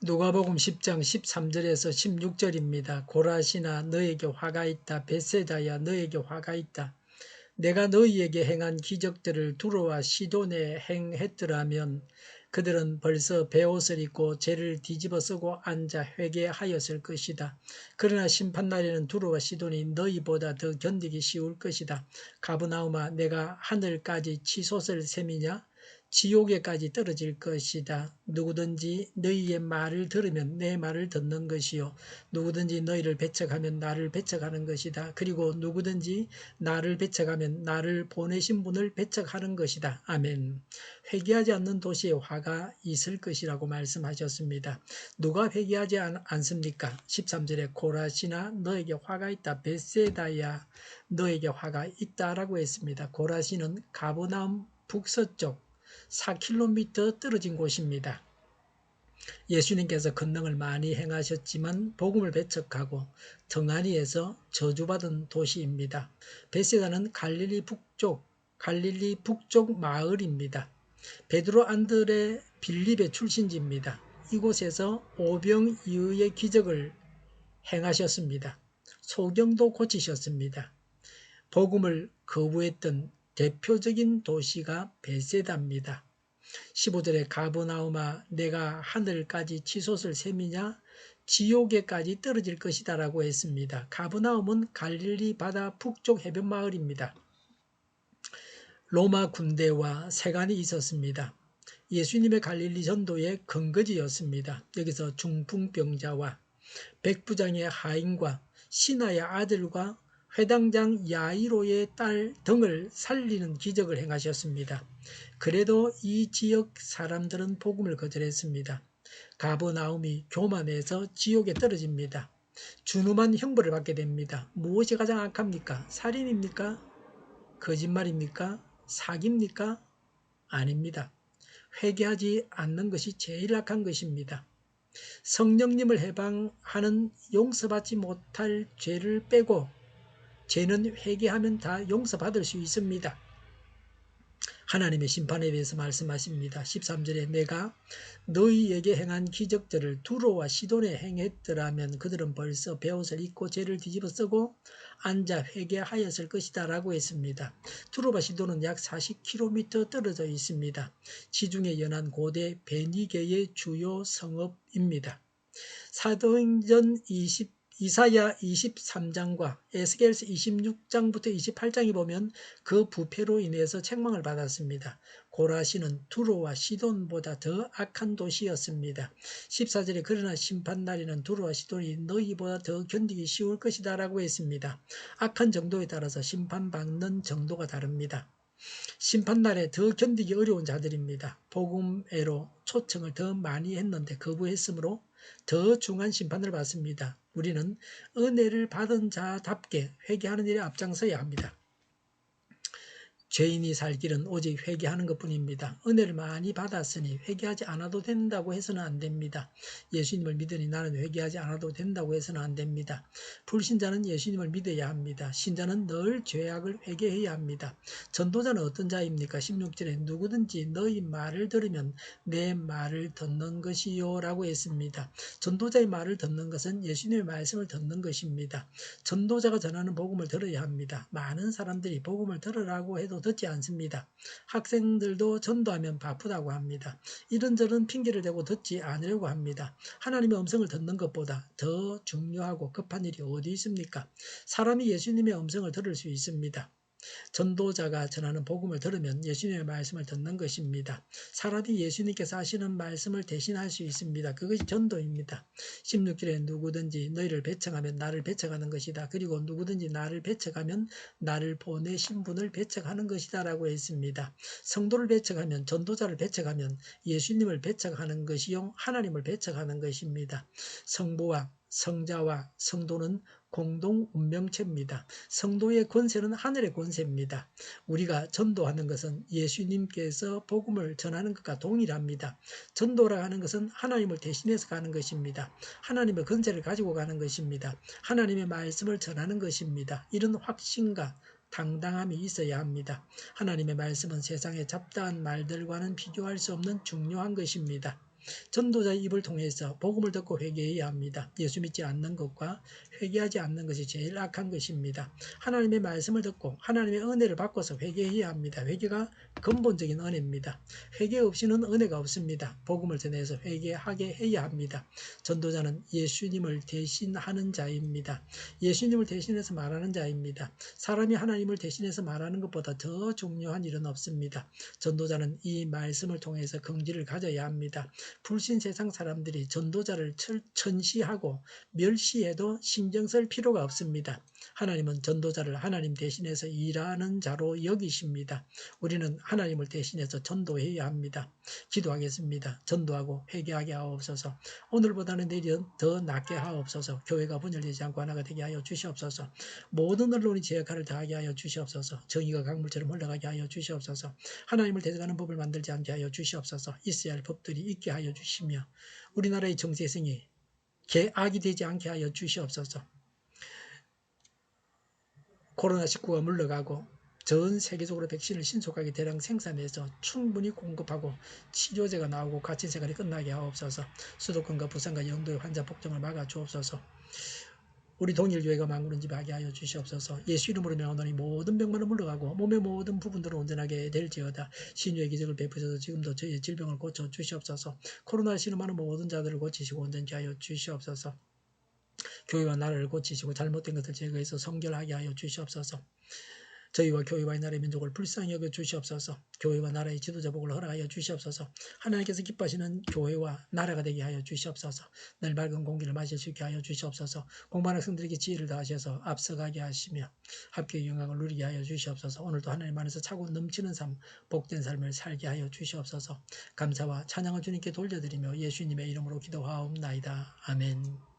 누가복음 10장 13절에서 16절입니다. 고라시나 너에게 화가 있다. 벳세다야 너에게 화가 있다. 내가 너희에게 행한 기적들을 두로와 시돈에 행했더라면 그들은 벌써 베옷을 입고 죄를 뒤집어 쓰고 앉아 회개하였을 것이다. 그러나 심판날에는 두로와 시돈이 너희보다 더 견디기 쉬울 것이다. 가브나움아 내가 하늘까지 치솟을 셈이냐? 지옥에까지 떨어질 것이다. 누구든지 너희의 말을 들으면 내 말을 듣는 것이요 누구든지 너희를 배척하면 나를 배척하는 것이다. 그리고 누구든지 나를 배척하면 나를 보내신 분을 배척하는 것이다. 아멘. 회개하지 않는 도시에 화가 있을 것이라고 말씀하셨습니다. 누가 회개하지 않습니까? 13절에 고라시나 너에게 화가 있다. 벳세다야 너에게 화가 있다라고 했습니다. 고라시는 가버나움 북서쪽 4km 떨어진 곳입니다. 예수님께서 권능을 많이 행하셨지만 복음을 배척하고 등한히에서 저주받은 도시입니다. 베세다는 갈릴리 북쪽 마을입니다. 베드로 안드레 빌립의 출신지입니다. 이곳에서 오병이어의 기적을 행하셨습니다. 소경도 고치셨습니다. 복음을 거부했던 대표적인 도시가 베세다입니다. 15절에 가버나움아 내가 하늘까지 치솟을 셈이냐 지옥에까지 떨어질 것이다 라고 했습니다. 가버나움은 갈릴리 바다 북쪽 해변 마을입니다. 로마 군대와 세관이 있었습니다. 예수님의 갈릴리 전도의 근거지였습니다. 여기서 중풍병자와 백부장의 하인과 시나의 아들과 회당장 야이로의 딸 등을 살리는 기적을 행하셨습니다. 그래도 이 지역 사람들은 복음을 거절했습니다. 가버나움이 교만해서 지옥에 떨어집니다. 준엄한 형벌을 받게 됩니다. 무엇이 가장 악합니까? 살인입니까? 거짓말입니까? 사기입니까? 아닙니다. 회개하지 않는 것이 제일 악한 것입니다. 성령님을 해방하는 용서받지 못할 죄를 빼고 죄는 회개하면 다 용서받을 수 있습니다. 하나님의 심판에 대해서 말씀하십니다. 13절에 내가 너희에게 행한 기적들을 두로와 시돈에 행했더라면 그들은 벌써 베옷을 입고 죄를 뒤집어 쓰고 앉아 회개하였을 것이다 라고 했습니다. 두로와 시돈은 약 40km 떨어져 있습니다. 지중해 연안 고대 베니게의 주요 성읍입니다. 사도행전 이사야 23장과 에스겔서 26장부터 28장에 보면 그 부패로 인해서 책망을 받았습니다. 고라시는 두로와 시돈보다 더 악한 도시였습니다. 14절에 그러나 심판날에는 두로와 시돈이 너희보다 더 견디기 쉬울 것이다 라고 했습니다. 악한 정도에 따라서 심판받는 정도가 다릅니다. 심판날에 더 견디기 어려운 자들입니다. 복음애로 초청을 더 많이 했는데 거부했으므로 더 중한 심판을 받습니다. 우리는 은혜를 받은 자답게 회개하는 일에 앞장서야 합니다. 죄인이 살 길은 오직 회개하는 것뿐입니다. 은혜를 많이 받았으니 회개하지 않아도 된다고 해서는 안 됩니다. 예수님을 믿으니 나는 회개하지 않아도 된다고 해서는 안 됩니다. 불신자는 예수님을 믿어야 합니다. 신자는 늘 죄악을 회개해야 합니다. 전도자는 어떤 자입니까? 16절에 누구든지 너희 말을 들으면 내 말을 듣는 것이요 라고 했습니다. 전도자의 말을 듣는 것은 예수님의 말씀을 듣는 것입니다. 전도자가 전하는 복음을 들어야 합니다. 많은 사람들이 복음을 들으라고 해도 듣지 않습니다. 학생들도 전도하면 바쁘다고 합니다. 이런저런 핑계를 대고 듣지 않으려고 합니다. 하나님의 음성을 듣는 것보다 더 중요하고 급한 일이 어디 있습니까? 사람이 예수님의 음성을 들을 수 있습니다. 전도자가 전하는 복음을 들으면 예수님의 말씀을 듣는 것입니다. 사람이 예수님께서 하시는 말씀을 대신할 수 있습니다. 그것이 전도입니다. 16절에 누구든지 너희를 배척하면 나를 배척하는 것이다. 그리고 누구든지 나를 배척하면 나를 보내신 분을 배척하는 것이다 라고 했습니다. 성도를 배척하면 전도자를 배척하면 예수님을 배척하는 것이요 하나님을 배척하는 것입니다. 성부와 성자와 성도는 공동 운명체입니다. 성도의 권세는 하늘의 권세입니다. 우리가 전도하는 것은 예수님께서 복음을 전하는 것과 동일합니다. 전도라 하는 것은 하나님을 대신해서 가는 것입니다. 하나님의 권세를 가지고 가는 것입니다. 하나님의 말씀을 전하는 것입니다. 이런 확신과 당당함이 있어야 합니다. 하나님의 말씀은 세상의 잡다한 말들과는 비교할 수 없는 중요한 것입니다. 전도자의 입을 통해서 복음을 듣고 회개해야 합니다. 예수 믿지 않는 것과 회개하지 않는 것이 제일 악한 것입니다. 하나님의 말씀을 듣고 하나님의 은혜를 받고서 회개해야 합니다. 회개가 근본적인 은혜입니다. 회개 없이는 은혜가 없습니다. 복음을 전해서 회개하게 해야 합니다. 전도자는 예수님을 대신하는 자입니다. 예수님을 대신해서 말하는 자입니다. 사람이 하나님을 대신해서 말하는 것보다 더 중요한 일은 없습니다. 전도자는 이 말씀을 통해서 긍지를 가져야 합니다. 불신 세상 사람들이 전도자를 천시하고 멸시해도 신경 쓸 필요가 없습니다. 하나님은 전도자를 하나님 대신해서 일하는 자로 여기십니다. 우리는 하나님을 대신해서 전도해야 합니다. 기도하겠습니다. 전도하고 회개하게 하옵소서. 오늘보다는 내일은 더 낫게 하옵소서. 교회가 분열되지 않고 하나가 되게 하여 주시옵소서. 모든 언론이 제 역할을 다하게 하여 주시옵소서. 정의가 강물처럼 흘러가게 하여 주시옵소서. 하나님을 대적하는 법을 만들지 않게 하여 주시옵소서. 있어야 할 법들이 있게 하여 주시며 우리나라의 정세성이 개악이 되지 않게 하여 주시옵소서. 코로나19가 물러가고 전 세계적으로 백신을 신속하게 대량 생산해서 충분히 공급하고 치료제가 나오고 갇힌 생활이 끝나게 하옵소서. 수도권과 부산과 영도의 환자 폭증을 막아 주옵소서. 우리 동일교회가 망구른집하게 하여 주시옵소서. 예수 이름으로 명하노니 모든 병만은 물러가고 몸의 모든 부분들은 온전하게 될지어다. 신유의 기적을 베푸셔서 지금도 저희의 질병을 고쳐 주시옵소서. 코로나를 신음하는 모든 자들을 고치시고 온전케 하여 주시옵소서. 교회와 나라를 고치시고 잘못된 것을 제거해서 성결하게 하여 주시옵소서. 저희와 교회와 이 나라의 민족을 불쌍히 여겨 주시옵소서. 교회와 나라의 지도자 복을 허락하여 주시옵소서. 하나님께서 기뻐하시는 교회와 나라가 되게 하여 주시옵소서. 늘 맑은 공기를 마실 수 있게 하여 주시옵소서. 공부하는 학생들에게 지혜를 다하셔서 앞서가게 하시며 합격의 영광을 누리게 하여 주시옵소서. 오늘도 하나님 안에서 차고 넘치는 삶, 복된 삶을 살게 하여 주시옵소서. 감사와 찬양을 주님께 돌려드리며 예수님의 이름으로 기도하옵나이다. 아멘.